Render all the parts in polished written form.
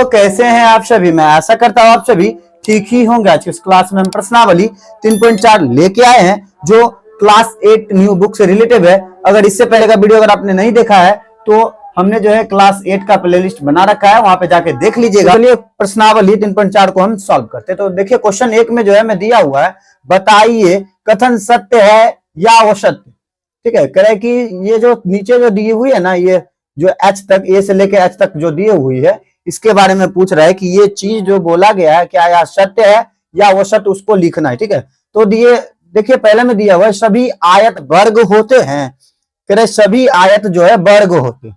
कैसे हैं आप सभी। मैं आशा करता हूं आप सभी ठीक ही होंगे। आज की इस क्लास में हम प्रश्नावली 3.4 लेके आए हैं जो क्लास 8 न्यू बुक से रिलेटेड है। अगर इससे पहले का वीडियो अगर आपने नहीं देखा है तो हमने जो है क्लास 8 का प्लेलिस्ट बना रखा है, वहां पे जाके देख लीजिएगा। चलिए प्रश्नावली 3.4 को हम सॉल्व करते हैं। तो देखिए क्वेश्चन 1 में जो है मैं दिया हुआ है, बताइए कथन सत्य है या असत्य। ठीक है, कह रहे कि ये जो नीचे जो दी हुई है ना, ये जो एच तक, ए से लेके एच तक जो दी हुई है, इसके बारे में पूछ रहा है कि ये चीज जो बोला गया है क्या यह सत्य है या असत्य, उसको लिखना है। ठीक है, तो देखिए पहले में दिया हुआ है सभी आयत वर्ग होते हैं। कह रहे सभी आयत जो है वर्ग होते हैं।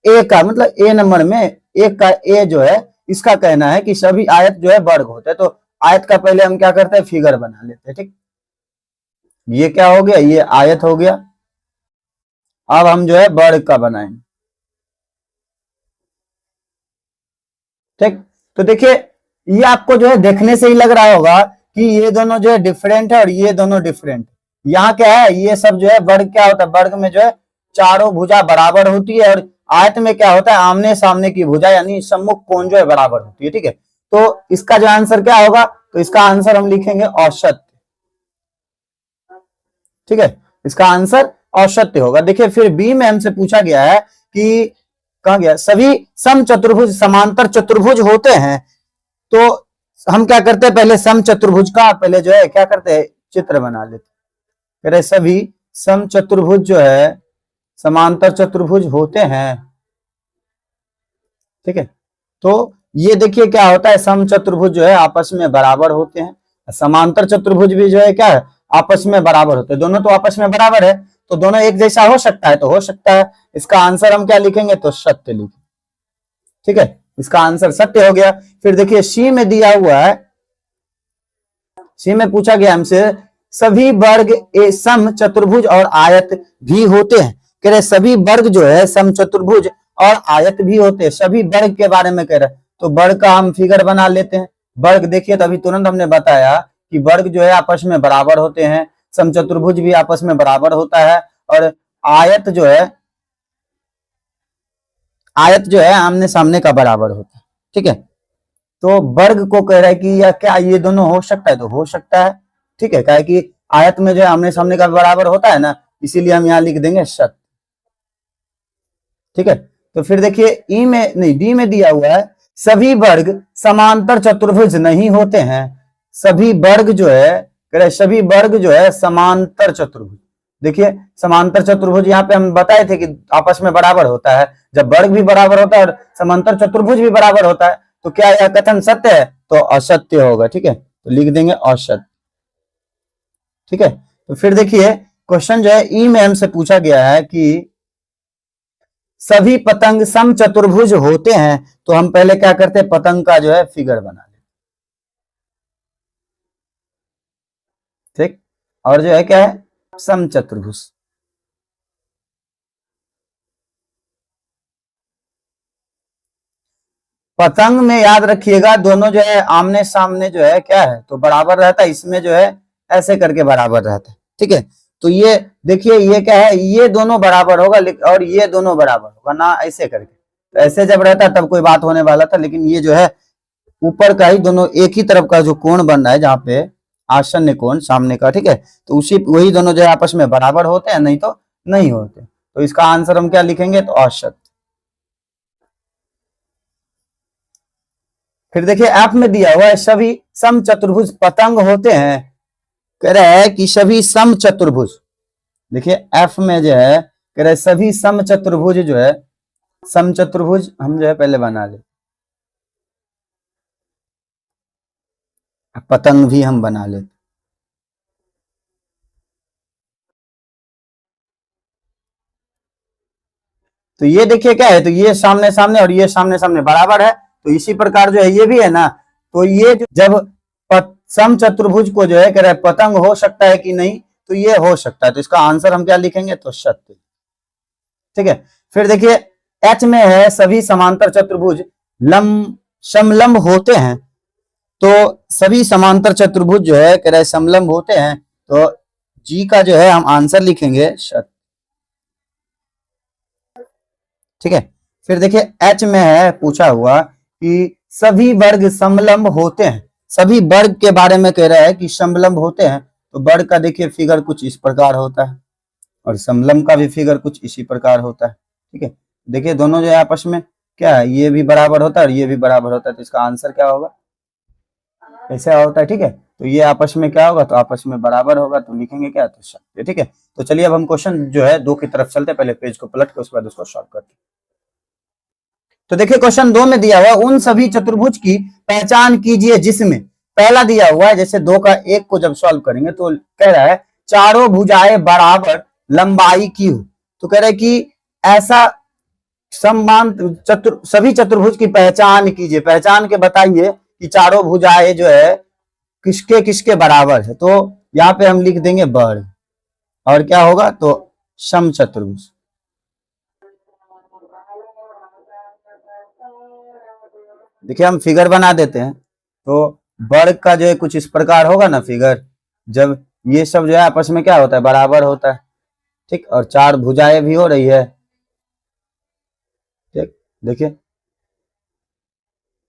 ए का मतलब ए नंबर में एक का ए जो है इसका कहना है कि सभी आयत जो है वर्ग होते हैं। तो आयत का पहले हम क्या करते हैं, फिगर बना लेते हैं। ठीक, ये क्या हो गया, ये आयत हो गया। अब हम जो है वर्ग का बनाएंगे। ठीक, तो देखिए ये आपको जो है देखने से ही लग रहा होगा कि ये दोनों जो है डिफरेंट है और ये दोनों डिफरेंट। यहाँ क्या है, ये सब जो है वर्ग क्या होता है, वर्ग में जो है चारों भुजा बराबर होती है और आयत में क्या होता है, आमने सामने की भुजा यानी सम्मुख कोण जो है बराबर होती है। ठीक है, तो इसका जो आंसर क्या होगा, तो इसका आंसर हम लिखेंगे असत्य। ठीक है, इसका आंसर असत्य होगा। देखिए फिर बी में हमसे पूछा गया है कि कहा गया सभी समचतुर्भुज समांतर चतुर्भुज होते हैं। तो हम क्या करते हैं, पहले समचतुर्भुज का पहले जो है क्या करते हैं, चित्र बना लेते। कह रहे सभी समचतुर्भुज जो है समांतर चतुर्भुज होते हैं। ठीक है, तो ये देखिए क्या होता है, समचतुर्भुज जो है आपस में बराबर होते हैं, समांतर चतुर्भुज भी जो है क्या है, आपस में बराबर होते हैं। दोनों तो आपस में बराबर है, तो दोनों एक जैसा हो सकता है, तो हो सकता है। इसका आंसर हम क्या लिखेंगे, तो सत्य लिखेंगे। ठीक है, इसका आंसर सत्य हो गया। फिर देखिए सी में दिया हुआ है, सी में पूछा गया हमसे सभी वर्ग सम चतुर्भुज और आयत भी होते हैं। कह रहे सभी वर्ग जो है सम चतुर्भुज और आयत भी होते हैं। सभी वर्ग के बारे में कह रहे, तो वर्ग का हम फिगर बना लेते हैं। वर्ग देखिए तो अभी तुरंत हमने बताया कि वर्ग जो है आपस में बराबर होते हैं, समचतुर्भुज भी आपस में बराबर होता है और आयत जो है आमने सामने का बराबर होता है। ठीक है, तो वर्ग को कह रहा है कि या क्या ये दोनों हो सकता है, तो हो सकता है। ठीक है, क्या कि आयत में जो है आमने सामने का बराबर होता है ना, इसीलिए हम यहाँ लिख देंगे सत्य। ठीक है, तो फिर देखिए ई में नहीं डी में दिया हुआ है सभी वर्ग समांतर चतुर्भुज नहीं होते हैं। सभी वर्ग जो है कह रहे सभी वर्ग जो है समांतर चतुर्भुज। देखिए समांतर चतुर्भुज यहाँ पे हम बताए थे कि आपस में बराबर होता है। जब वर्ग भी बराबर होता है और समांतर चतुर्भुज भी बराबर होता है, तो क्या यह कथन सत्य है, तो असत्य होगा। ठीक है, तो लिख देंगे असत्य। ठीक है, तो फिर देखिए क्वेश्चन जो है ई में हमसे पूछा गया है कि सभी पतंग सम चतुर्भुज होते हैं। तो हम पहले क्या करते हैं, पतंग का जो है फिगर बना लेते। ठीक, और जो है क्या है, सम चतुर्भुज। पतंग में याद रखिएगा दोनों जो है आमने सामने जो है क्या है, तो बराबर रहता है। इसमें जो है ऐसे करके बराबर रहता है। ठीक है, तो ये देखिए ये क्या है, ये दोनों बराबर होगा और ये दोनों बराबर होगा ना, ऐसे करके। तो ऐसे जब रहता तब कोई बात होने वाला था, लेकिन ये जो है ऊपर का ही दोनों एक ही तरफ का जो कोण बन रहा है, जहाँ पे आसन्न कोण सामने का। ठीक है, तो वही दोनों जो है आपस में बराबर होते हैं, नहीं तो नहीं होते। तो इसका आंसर हम क्या लिखेंगे, तो असत्य। फिर देखिए एफ में दिया हुआ है सभी सम चतुर्भुज पतंग होते हैं। कह रहा है कि सभी सम चतुर्भुज, देखिए एफ में जो है कह रहे सभी सम चतुर्भुज जो है, सम चतुर्भुज हम जो है पहले बना ले, पतंग भी हम बना ले। तो ये देखिए क्या है, तो ये सामने सामने और ये सामने सामने बराबर है, तो इसी प्रकार जो है ये भी है ना। तो ये जब सम चतुर्भुज को जो है कह रहे पतंग हो सकता है कि नहीं, तो ये हो सकता है। तो इसका आंसर हम क्या लिखेंगे, तो सत्य। ठीक है, फिर देखिए एच में है सभी समांतर चतुर्भुज समलंब होते हैं। तो सभी समांतर चतुर्भुज जो है कह रहे समलंब होते हैं, तो जी का जो है हम आंसर लिखेंगे सत्य। ठीक है, फिर देखिए एच में है पूछा हुआ कि सभी वर्ग समलंब होते हैं। सभी वर्ग के बारे में कह रहा है कि समलंब होते हैं। तो वर्ग का देखिए फिगर कुछ इस प्रकार होता है और समलंब का भी फिगर कुछ इसी प्रकार होता है। ठीक है, देखिए दोनों जो है आपस में क्या है, ये भी बराबर होता है और ये भी बराबर होता है, तो इसका आंसर क्या होगा, ऐसा होता है। ठीक है, तो ये आपस में क्या होगा, तो आपस में बराबर होगा, तो लिखेंगे क्या, तो सत्य। ठीक है, तो चलिए अब हम क्वेश्चन जो है 2 की तरफ चलते हैं। पहले पेज को पलट के उसके बाद उसको सॉल्व करते हैं। तो देखिए क्वेश्चन 2 में दिया हुआ उन सभी चतुर्भुज की पहचान कीजिए जिसमें, पहला दिया हुआ है जैसे 2 का 1 को जब सॉल्व करेंगे तो कह रहा है चारों भुजाएं बराबर लंबाई की हो। तो कह रहा है कि ऐसा समान सभी चतुर्भुज की पहचान कीजिए, पहचान के बताइए कि चारों भुजाएं जो है किसके किसके बराबर है। तो यहाँ पे हम लिख देंगे वर्ग और क्या होगा, तो समचतुर्भुज। देखिए हम फिगर बना देते हैं, तो वर्ग का जो है कुछ इस प्रकार होगा ना फिगर, जब ये सब जो है आपस में क्या होता है, बराबर होता है। ठीक, और चार भुजाएं भी हो रही है। ठीक, देखिए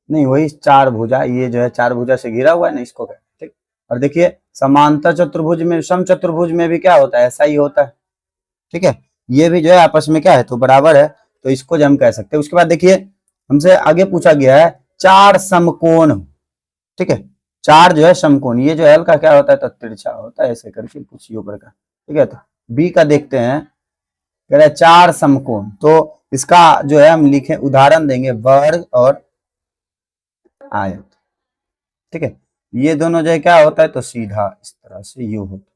नहीं वही चार भुजा, ये जो है चार भुजा से घिरा हुआ है ना, इसको कहते हैं। ठीक, और देखिए समांतर चतुर्भुज में, सम चतुर्भुज में भी क्या होता है, ऐसा ही होता है। ठीक है, ये भी जो है आपस में क्या है, तो बराबर है, तो इसको जो हम कह सकते हैं। उसके बाद देखिए हमसे आगे पूछा गया है चार समकोण। ठीक है, चार जो है समकोण, ये जो एल का क्या होता है, तो तिरछा होता है, ऐसे करके कुछ ऊपर का। ठीक है, तो बी का देखते हैं, कह रहे चार समकोण, तो इसका जो है हम लिखे उदाहरण देंगे वर्ग और आयत। ठीक है, ये दोनों जो है क्या होता है, तो सीधा इस तरह से यू होता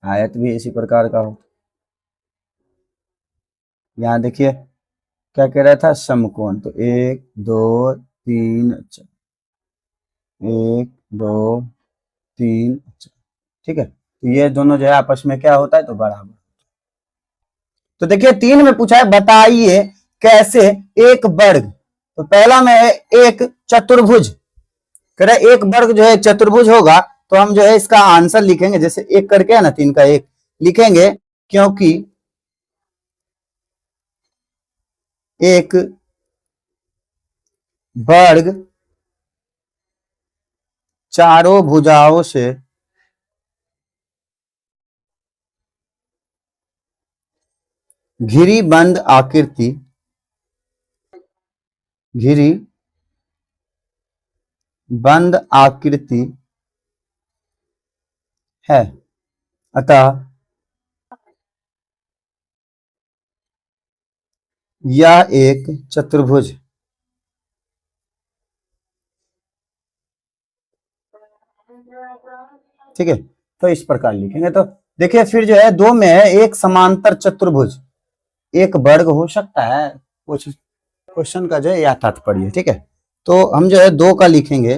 है, आयत भी इसी प्रकार का होता है। यहाँ देखिए क्या कह रहा था, समकोण, तो 1 2 3 1 2 3। ठीक है, तो ये दोनों जो है आपस में क्या होता है, तो बराबर। तो देखिए 3 में पूछा है बताइए कैसे एक वर्ग, तो पहला में है एक चतुर्भुज, कह रहा है एक वर्ग जो है चतुर्भुज होगा, तो हम जो है इसका आंसर लिखेंगे, जैसे एक करके है ना 3 का 1 लिखेंगे, क्योंकि एक वर्ग चारों भुजाओं से घिरी बंद आकृति, घिरी बंद आकृति है, अतः यह एक चतुर्भुज। ठीक है, तो इस प्रकार लिखेंगे। तो देखिए फिर जो है 2 में है एक समांतर चतुर्भुज, एक वर्ग हो सकता है, कुछ क्वेश्चन का जो है यह तात्पर्य। ठीक है, तो हम जो है 2 का लिखेंगे,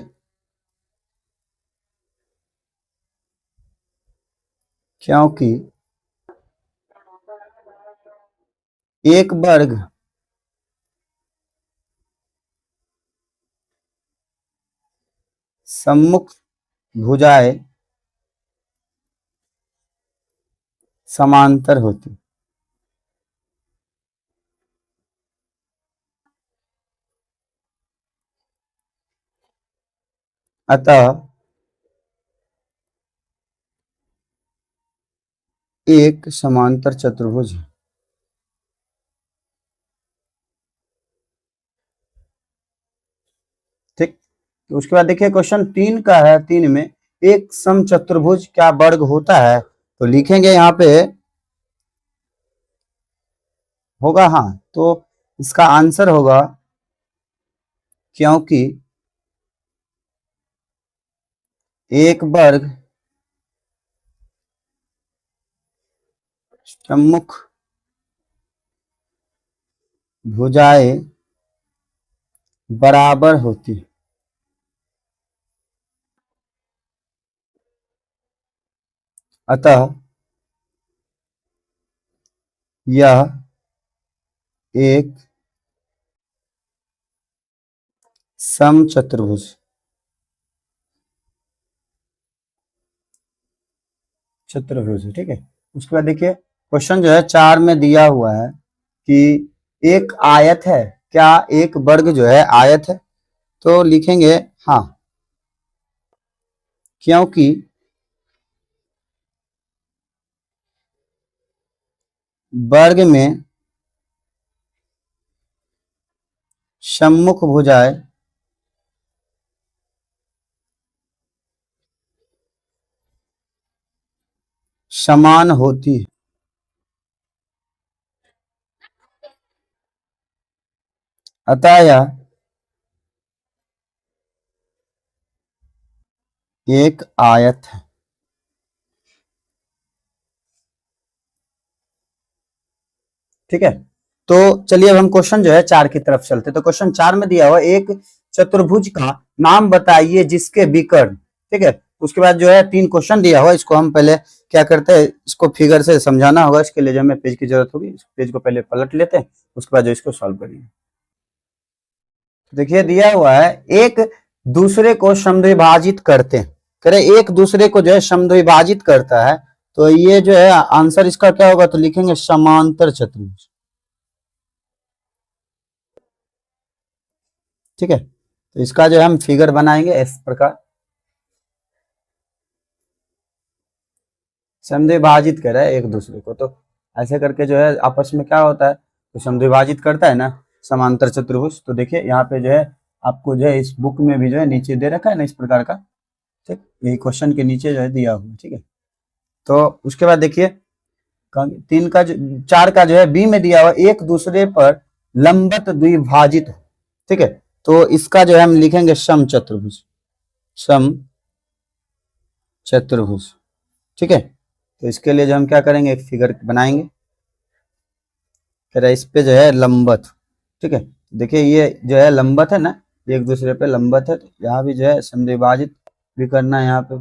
क्योंकि एक वर्ग सम्मुख भुजाएं समांतर होती। अतः एक समांतर चतुर्भुज है। ठीक, तो उसके बाद देखिए क्वेश्चन 3 का है, 3 में एक समचतुर्भुज क्या वर्ग होता है, तो लिखेंगे यहाँ पे होगा, हाँ, तो इसका आंसर होगा क्योंकि एक वर्ग सम्मुख भुजाएं बराबर होती है। अतः यह एक समचतुर्भुज। चतुर्भुज, ठीक है। उसके बाद देखिए क्वेश्चन जो है 4 में दिया हुआ है कि एक आयत है, क्या एक वर्ग जो है आयत है? तो लिखेंगे हाँ, क्योंकि वर्ग में सम्मुख भुजाएं समान होती है। अतः यह एक आयत है। ठीक है, तो चलिए अब हम क्वेश्चन जो है 4 की तरफ चलते। तो क्वेश्चन 4 में दिया हुआ एक चतुर्भुज का नाम बताइए जिसके विकर्ण, ठीक है, उसके बाद जो है 3 क्वेश्चन दिया हुआ, इसको हम पहले क्या करते हैं, इसको फिगर से समझाना होगा। इसके लिए जो हमें पेज की जरूरत होगी, इस पेज को पहले पलट लेते हैं, उसके बाद जो इसको सॉल्व करेंगे। देखिए दिया हुआ है एक दूसरे को समद्विभाजित करते हैं, करे एक दूसरे को जो है समद्विभाजित करता है, तो ये जो है आंसर इसका क्या होगा, तो लिखेंगे समांतर चतुर्भुज। ठीक है, तो इसका जो है हम फिगर बनाएंगे इस प्रकार, समद्विभाजित कर रहा है एक दूसरे को, तो ऐसे करके जो है आपस में क्या होता है, तो समद्विभाजित करता है ना समांतर चतुर्भुज। तो देखिए यहाँ पे जो है आपको जो है इस बुक में भी जो है नीचे दे रखा है ना इस प्रकार का, ठीक, यही क्वेश्चन के नीचे जो है दिया हुआ। ठीक है, तो उसके बाद देखिए 3 का 4 का जो है बी में दिया हुआ एक दूसरे पर लंबत द्विभाजित। ठीक है, तो इसका जो है हम लिखेंगे सम चतुर्भुज, सम चतुर्भुज। ठीक है, तो इसके लिए जो हम क्या करेंगे, एक फिगर बनाएंगे, फिर इस पे जो है लंबत। ठीक है, देखिए ये जो है लंबत है ना, एक दूसरे पे लंबत है, तो यहाँ भी जो है समद्विभाजित भी करना है, यहाँ पे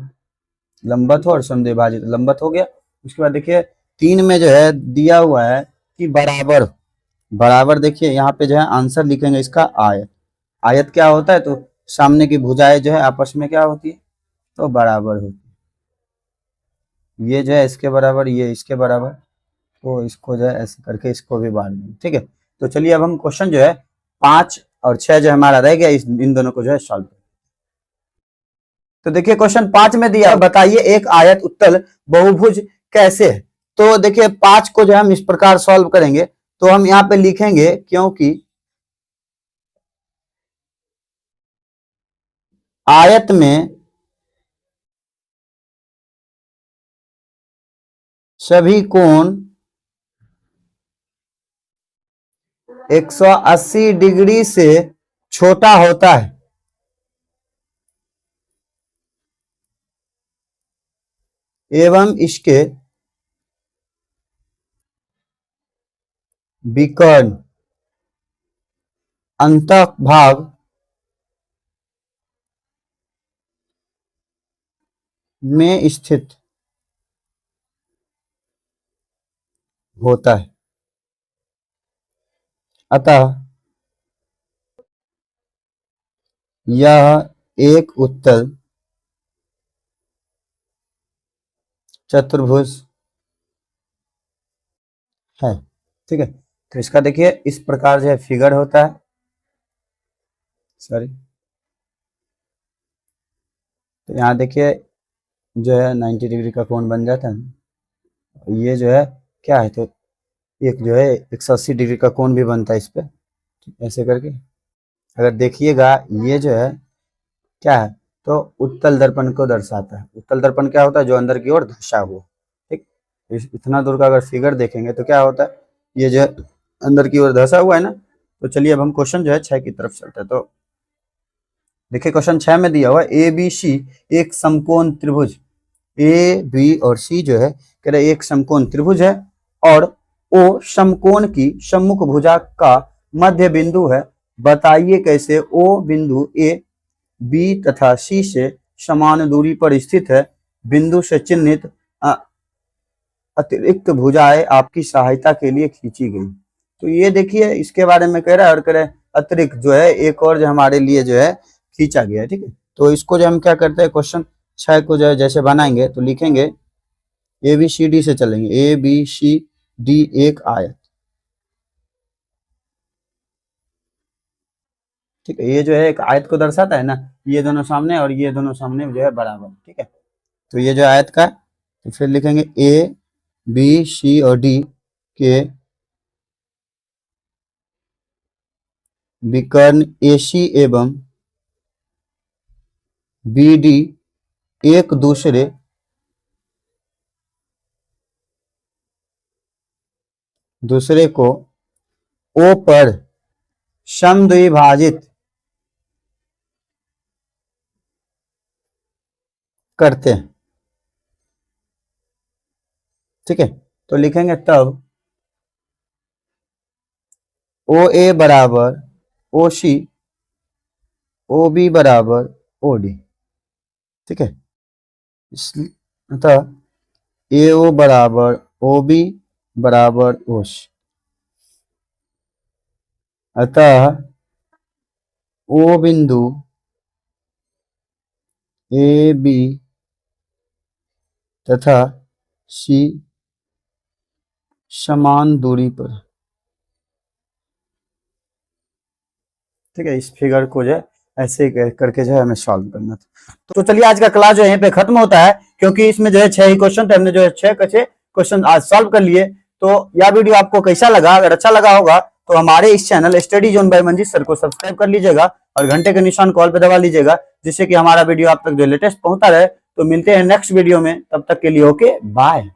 लंबत हो और समद्विभाजित, लंबत हो गया। उसके बाद देखिए 3 में जो है दिया हुआ है कि बराबर, बराबर देखिए यहाँ पे जो है आंसर लिखेंगे इसका आयत। आयत क्या होता है, तो सामने की भुजाएं जो है आपस में क्या होती है, तो बराबर होती है। ये जो है इसके बराबर, ये इसके बराबर, तो इसको जो है ऐसे करके इसको भी बांट देंगे। ठीक है, तो चलिए अब हम क्वेश्चन जो है 5 और 6 जो हमारा रह गया, इन दोनों को जो है सॉल्व करें। तो देखिए क्वेश्चन 5 में दिया बताइए एक आयत उत्तल बहुभुज कैसे है। तो देखिए 5 को जो हम इस प्रकार सॉल्व करेंगे, तो हम यहाँ पे लिखेंगे क्योंकि आयत में सभी कोण 180 डिग्री से छोटा होता है, एवं इसके विकर्ण अंतःभाग में स्थित होता है। अतः यह एक उत्तल चतुर्भुज है। ठीक है, तो इसका देखिए इस प्रकार जो है फिगर होता है, सॉरी, तो यहाँ देखिए जो है 90 डिग्री का कोण बन जाता है। ये जो है क्या है, तो एक जो है 180 डिग्री का कोण भी बनता है इस पे, ऐसे करके। अगर देखिएगा ये जो है क्या है, तो उत्तल दर्पण को दर्शाता है। उत्तल दर्पण क्या होता है, जो अंदर की ओर धंसा हुआ। ठीक, इतना दूर का अगर फिगर देखेंगे तो क्या होता है, ये जो अंदर की ओर धंसा हुआ है ना। तो चलिए अब हम क्वेश्चन जो है 6 की तरफ चलते हैं। तो देखिए क्वेश्चन 6 में दिया हुआ ए बी सी एक समकोण त्रिभुज, ए बी और सी जो है कह रहे एक समकोण त्रिभुज है, और ओ समकोण की सम्मुख भुजा का मध्य बिंदु है। बताइए कैसे ओ बिंदु ए बी तथा सी से समान दूरी पर स्थित है। बिंदु से चिन्हित अतिरिक्त भुजाएं आपकी सहायता के लिए खींची गई। तो ये देखिए इसके बारे में कह रहा है, और कह रहे अतिरिक्त जो है एक और जो हमारे लिए जो है खींचा गया है। ठीक है, तो इसको जो हम क्या करते हैं, क्वेश्चन 6 को जो है जैसे बनाएंगे, तो लिखेंगे ए बी सी डी से चलेंगे, ए बी सी डी एक आयत। ठीक है, ये जो है एक आयत को दर्शाता है ना, ये दोनों सामने और ये दोनों सामने जो है बराबर। ठीक है, तो ये जो आयत का, तो फिर लिखेंगे ए बी सी और डी के विकर्ण AC एवं BD एक दूसरे को O पर समद्विभाजित करते हैं। ठीक है, तो लिखेंगे तब OA बराबर OC, OB बराबर OD। ठीक है, अतः AO बराबर OB बराबर OC, अतः O बिंदु AB तथा C समान दूरी पर। ठीक है, इस फिगर को जो है ऐसे करके जो है हमें सॉल्व करना था। तो चलिए आज का क्लास जो है यहीं पे खत्म होता है, क्योंकि इसमें जो है 6 ही क्वेश्चन थे, हमने जो है 6 क्वेश्चन आज सॉल्व कर लिए। तो यह वीडियो आपको कैसा लगा? अगर अच्छा लगा होगा तो हमारे इस channel study zone by Manjeet sir को सब्सक्राइब कर लीजिएगा और घंटे के निशान कॉल पे दबा लीजिएगा, जिससे कि हमारा वीडियो आप तक जो लेटेस्ट पहुंचता रहे। तो मिलते हैं नेक्स्ट वीडियो में, तब तक के लिए ओके बाय।